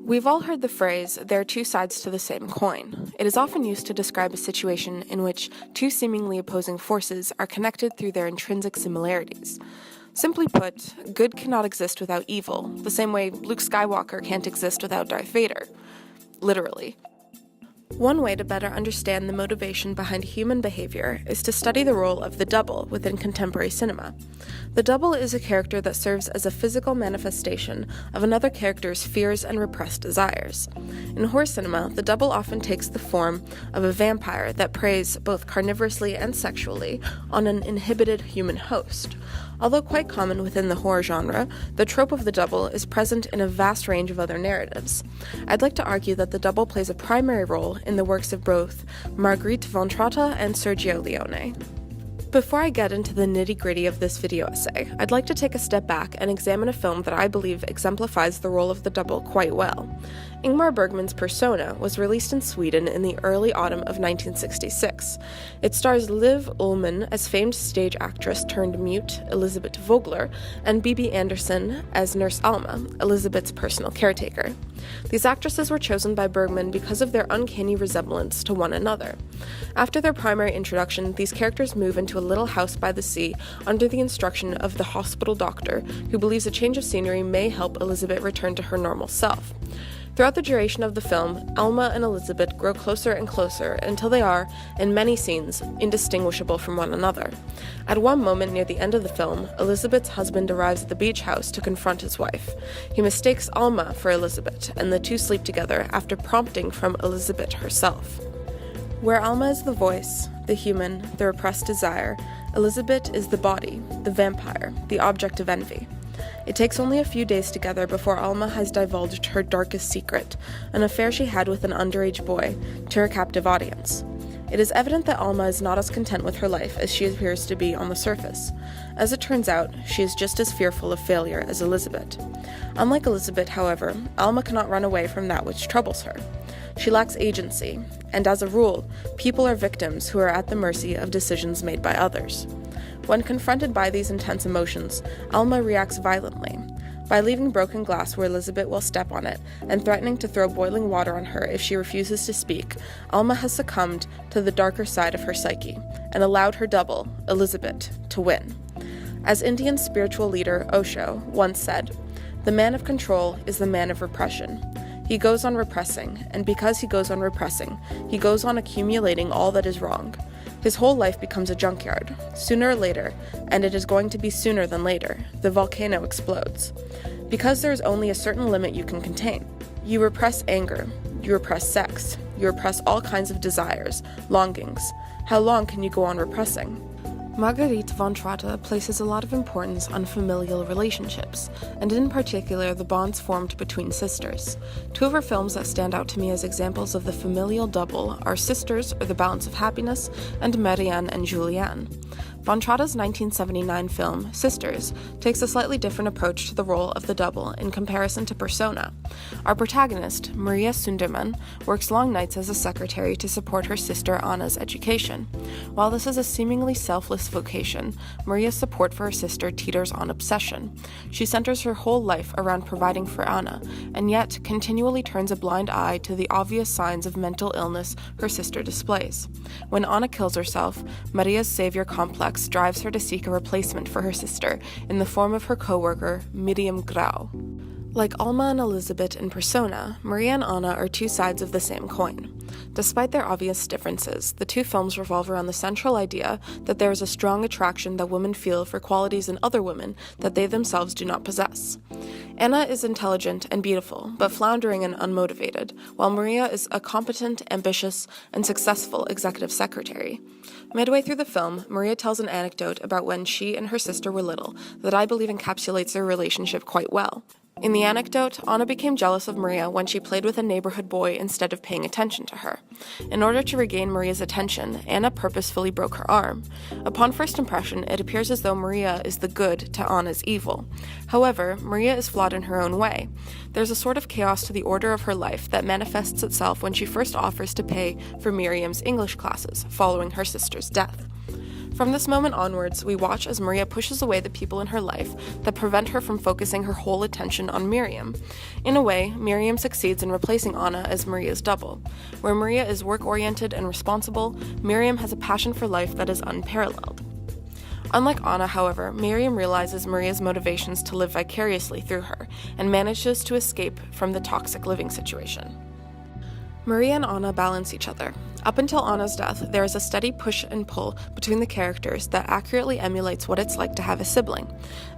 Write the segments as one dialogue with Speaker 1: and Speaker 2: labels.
Speaker 1: We've all heard the phrase, there are two sides to the same coin. It is often used to describe a situation in which two seemingly opposing forces are connected through their intrinsic similarities. Simply put, good cannot exist without evil, the same way Luke Skywalker can't exist without Darth Vader. Literally. One way to better understand the motivation behind human behavior is to study the role of the double within contemporary cinema. The double is a character that serves as a physical manifestation of another character's fears and repressed desires. In horror cinema, the double often takes the form of a vampire that preys both carnivorously and sexually on an inhibited human host. Although quite common within the horror genre, the trope of the double is present in a vast range of other narratives. I'd like to argue that the double plays a primary role in the works of both Margarethe Von Trotta and Sergio Leone. Before I get into the nitty-gritty of this video essay, I'd like to take a step back and examine a film that I believe exemplifies the role of the double quite well. Ingmar Bergman's Persona was released in Sweden in the early autumn of 1966. It stars Liv Ullmann as famed stage actress turned mute Elisabeth Vogler, and Bibi Andersson as Nurse Alma, Elisabeth's personal caretaker. These actresses were chosen by Bergman because of their uncanny resemblance to one another. After their primary introduction, these characters move into a little house by the sea under the instruction of the hospital doctor, who believes a change of scenery may help Elisabeth return to her normal self. Throughout the duration of the film, Alma and Elisabeth grow closer and closer until they are, in many scenes, indistinguishable from one another. At one moment near the end of the film, Elisabeth's husband arrives at the beach house to confront his wife. He mistakes Alma for Elisabeth, and the two sleep together after prompting from Elisabeth herself. Where Alma is the voice, the human, the repressed desire, Elisabeth is the body, the vampire, the object of envy. It takes only a few days together before Alma has divulged her darkest secret, an affair she had with an underage boy, to her captive audience. It is evident that Alma is not as content with her life as she appears to be on the surface. As it turns out, she is just as fearful of failure as Elisabeth. Unlike Elisabeth, however, Alma cannot run away from that which troubles her. She lacks agency, and as a rule, people are victims who are at the mercy of decisions made by others. When confronted by these intense emotions, Alma reacts violently. By leaving broken glass where Elisabeth will step on it, and threatening to throw boiling water on her if she refuses to speak, Alma has succumbed to the darker side of her psyche, and allowed her double, Elisabeth, to win. As Indian spiritual leader Osho once said, "The man of control is the man of repression. He goes on repressing, and because he goes on repressing, he goes on accumulating all that is wrong. His whole life becomes a junkyard. Sooner or later, and it is going to be sooner than later, the volcano explodes. Because there is only a certain limit you can contain. You repress anger, you repress sex, you repress all kinds of desires, longings. How long can you go on repressing?" Margarethe Von Trotta places a lot of importance on familial relationships, and in particular the bonds formed between sisters. Two of her films that stand out to me as examples of the familial double are Sisters, or The Balance of Happiness, and Marianne and Juliane. Von Trotta's 1979 film, Sisters, takes a slightly different approach to the role of the double in comparison to Persona. Our protagonist, Maria Sunderman, works long nights as a secretary to support her sister Anna's education. While this is a seemingly selfless vocation, Maria's support for her sister teeters on obsession. She centers her whole life around providing for Anna, and yet continually turns a blind eye to the obvious signs of mental illness her sister displays. When Anna kills herself, Maria's savior complex drives her to seek a replacement for her sister in the form of her co-worker, Miriam Grau. Like Alma and Elisabeth in Persona, Maria and Anna are two sides of the same coin. Despite their obvious differences, the two films revolve around the central idea that there is a strong attraction that women feel for qualities in other women that they themselves do not possess. Anna is intelligent and beautiful, but floundering and unmotivated, while Maria is a competent, ambitious, and successful executive secretary. Midway through the film, Maria tells an anecdote about when she and her sister were little that I believe encapsulates their relationship quite well. In the anecdote, Anna became jealous of Maria when she played with a neighborhood boy instead of paying attention to her. In order to regain Maria's attention, Anna purposefully broke her arm. Upon first impression, it appears as though Maria is the good to Anna's evil. However, Maria is flawed in her own way. There's a sort of chaos to the order of her life that manifests itself when she first offers to pay for Miriam's English classes, following her sister's death. From this moment onwards, we watch as Maria pushes away the people in her life that prevent her from focusing her whole attention on Miriam. In a way, Miriam succeeds in replacing Anna as Maria's double. Where Maria is work-oriented and responsible, Miriam has a passion for life that is unparalleled. Unlike Anna, however, Miriam realizes Maria's motivations to live vicariously through her and manages to escape from the toxic living situation. Maria and Anna balance each other. Up until Anna's death, there is a steady push and pull between the characters that accurately emulates what it's like to have a sibling.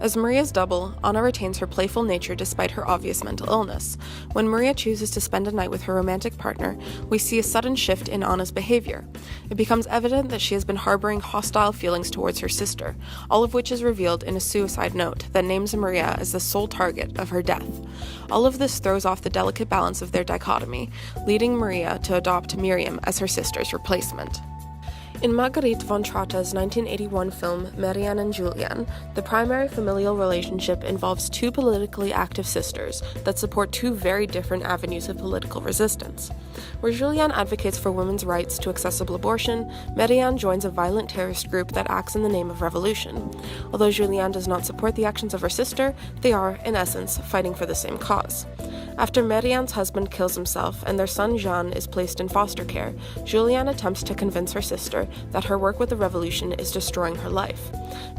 Speaker 1: As Maria's double, Anna retains her playful nature despite her obvious mental illness. When Maria chooses to spend a night with her romantic partner, we see a sudden shift in Anna's behavior. It becomes evident that she has been harboring hostile feelings towards her sister, all of which is revealed in a suicide note that names Maria as the sole target of her death. All of this throws off the delicate balance of their dichotomy, leading Maria to adopt Miriam as her sister's replacement. In Margarethe Von Trotta's 1981 film Marianne and Juliane, the primary familial relationship involves two politically active sisters that support two very different avenues of political resistance. Where Juliane advocates for women's rights to accessible abortion, Marianne joins a violent terrorist group that acts in the name of revolution. Although Juliane does not support the actions of her sister, they are, in essence, fighting for the same cause. After Marianne's husband kills himself and their son Jean is placed in foster care, Juliane attempts to convince her sister that her work with the revolution is destroying her life.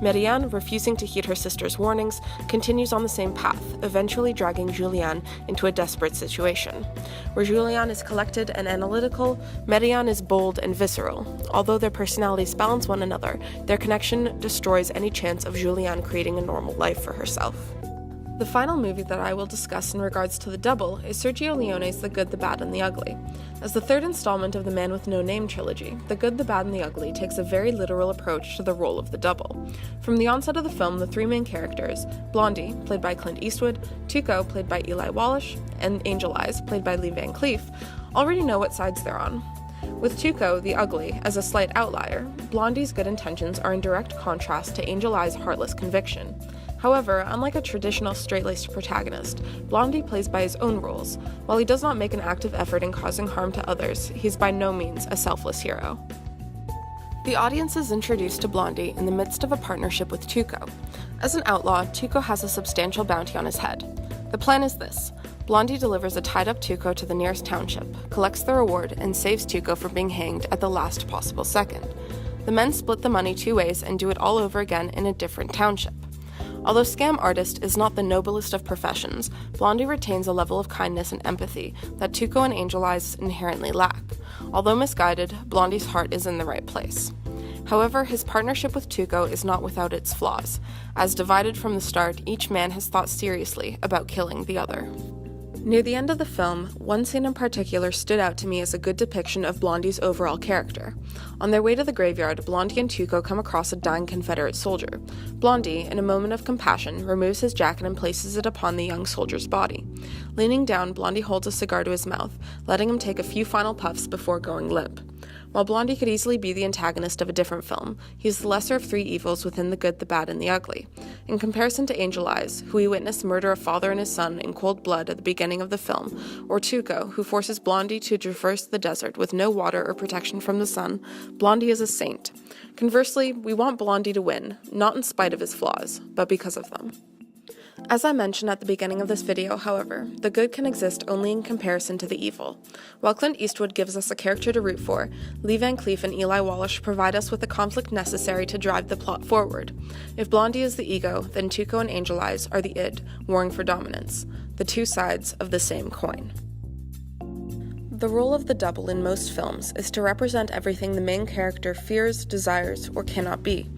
Speaker 1: Marianne, refusing to heed her sister's warnings, continues on the same path, eventually dragging Juliane into a desperate situation. Where Juliane is collected and analytical, Marianne is bold and visceral. Although their personalities balance one another, their connection destroys any chance of Juliane creating a normal life for herself. The final movie that I will discuss in regards to the double is Sergio Leone's The Good, the Bad, and the Ugly. As the third installment of the Man with No Name trilogy, The Good, the Bad, and the Ugly takes a very literal approach to the role of the double. From the onset of the film, the three main characters, Blondie, played by Clint Eastwood, Tuco, played by Eli Wallach, and Angel Eyes, played by Lee Van Cleef, already know what sides they're on. With Tuco, the ugly, as a slight outlier, Blondie's good intentions are in direct contrast to Angel Eyes' heartless conviction. However, unlike a traditional straight-laced protagonist, Blondie plays by his own rules. While he does not make an active effort in causing harm to others, he's by no means a selfless hero. The audience is introduced to Blondie in the midst of a partnership with Tuco. As an outlaw, Tuco has a substantial bounty on his head. The plan is this. Blondie delivers a tied-up Tuco to the nearest township, collects the reward, and saves Tuco from being hanged at the last possible second. The men split the money two ways and do it all over again in a different township. Although scam artist is not the noblest of professions, Blondie retains a level of kindness and empathy that Tuco and Angel Eyes inherently lack. Although misguided, Blondie's heart is in the right place. However, his partnership with Tuco is not without its flaws. As divided from the start, each man has thought seriously about killing the other. Near the end of the film, one scene in particular stood out to me as a good depiction of Blondie's overall character. On their way to the graveyard, Blondie and Tuco come across a dying Confederate soldier. Blondie, in a moment of compassion, removes his jacket and places it upon the young soldier's body. Leaning down, Blondie holds a cigar to his mouth, letting him take a few final puffs before going limp. While Blondie could easily be the antagonist of a different film, he is the lesser of three evils within The Good, the Bad, and the Ugly. In comparison to Angel Eyes, who we witness murder a father and his son in cold blood at the beginning of the film, or Tuco, who forces Blondie to traverse the desert with no water or protection from the sun, Blondie is a saint. Conversely, we want Blondie to win, not in spite of his flaws, but because of them. As I mentioned at the beginning of this video, however, the good can exist only in comparison to the evil. While Clint Eastwood gives us a character to root for, Lee Van Cleef and Eli Wallach provide us with the conflict necessary to drive the plot forward. If Blondie is the ego, then Tuco and Angel Eyes are the id, warring for dominance, the two sides of the same coin. The role of the double in most films is to represent everything the main character fears, desires, or cannot be.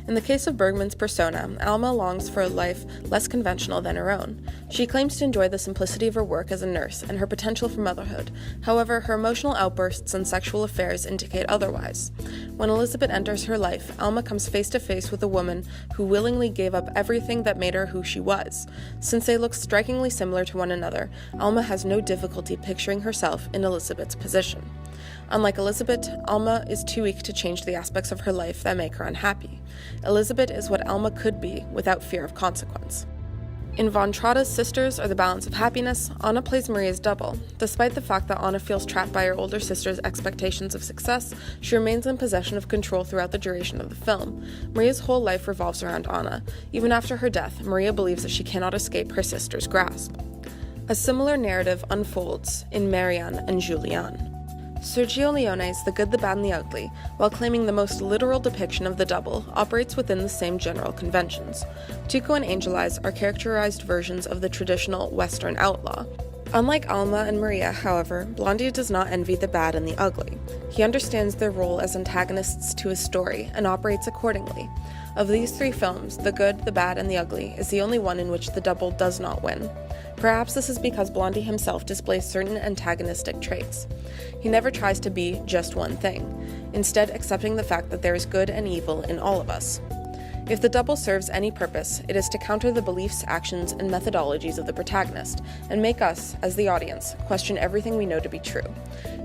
Speaker 1: In the case of Bergman's persona, Alma longs for a life less conventional than her own. She claims to enjoy the simplicity of her work as a nurse and her potential for motherhood. However, her emotional outbursts and sexual affairs indicate otherwise. When Elizabeth enters her life, Alma comes face to face with a woman who willingly gave up everything that made her who she was. Since they look strikingly similar to one another, Alma has no difficulty picturing herself in Elizabeth's position. Unlike Elizabeth, Alma is too weak to change the aspects of her life that make her unhappy. Elizabeth is what Alma could be without fear of consequence. In Von Trotta's Sisters Are the Balance of Happiness, Anna plays Maria's double. Despite the fact that Anna feels trapped by her older sister's expectations of success, she remains in possession of control throughout the duration of the film. Maria's whole life revolves around Anna. Even after her death, Maria believes that she cannot escape her sister's grasp. A similar narrative unfolds in Marianne and Juliane. Sergio Leone's The Good, the Bad, and the Ugly, while claiming the most literal depiction of the double, operates within the same general conventions. Tuco and Angel Eyes are characterized versions of the traditional Western outlaw. Unlike Alma and Maria, however, Blondie does not envy the bad and the ugly. He understands their role as antagonists to his story and operates accordingly. Of these three films, The Good, the Bad, and the Ugly is the only one in which the double does not win. Perhaps this is because Blondie himself displays certain antagonistic traits. He never tries to be just one thing, instead accepting the fact that there is good and evil in all of us. If the double serves any purpose, it is to counter the beliefs, actions, and methodologies of the protagonist, and make us, as the audience, question everything we know to be true.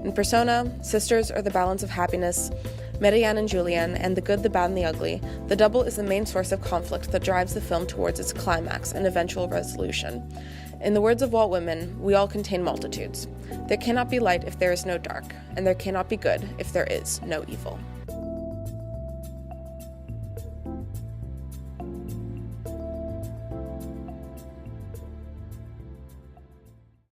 Speaker 1: In Persona, Sisters Are the Balance of Happiness, Marianne and Juliane, and The Good, the Bad, and the Ugly, the double is the main source of conflict that drives the film towards its climax and eventual resolution. In the words of Walt Whitman, we all contain multitudes. There cannot be light if there is no dark, and there cannot be good if there is no evil.